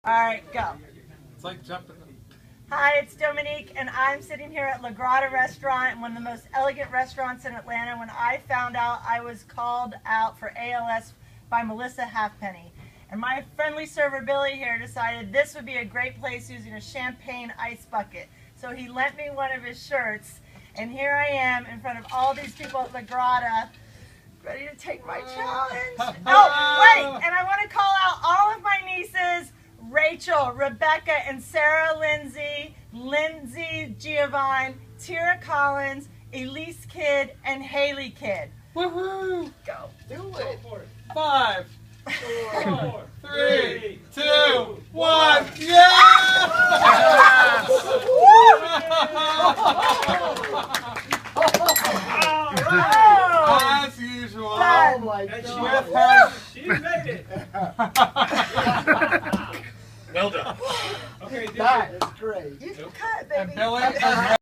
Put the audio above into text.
All right, go. It's like jumping. Hi, it's Dominique, and I'm sitting here at La Grata Restaurant, one of the most elegant restaurants in Atlanta, when I found out I was called out for ALS by Melissa Halfpenny. And my friendly server Billy here decided this would be a great place using a champagne ice bucket. So he lent me one of his shirts, and here I am in front of all these people at La Grata, ready to take my challenge. Oh, wait, and I want to call out all of my nieces, Rachel, Rebecca, and Sarah Lindsay, Lindsay Giovanni, Tira Collins, Elise Kidd, and Haley Kidd. Woohoo! Go. Do it. 5, 4, 3, 2, 1. Yeah! As usual. Oh my Done. God. She made it. Well done. Okay, That is great. You can cut, baby. And Billy.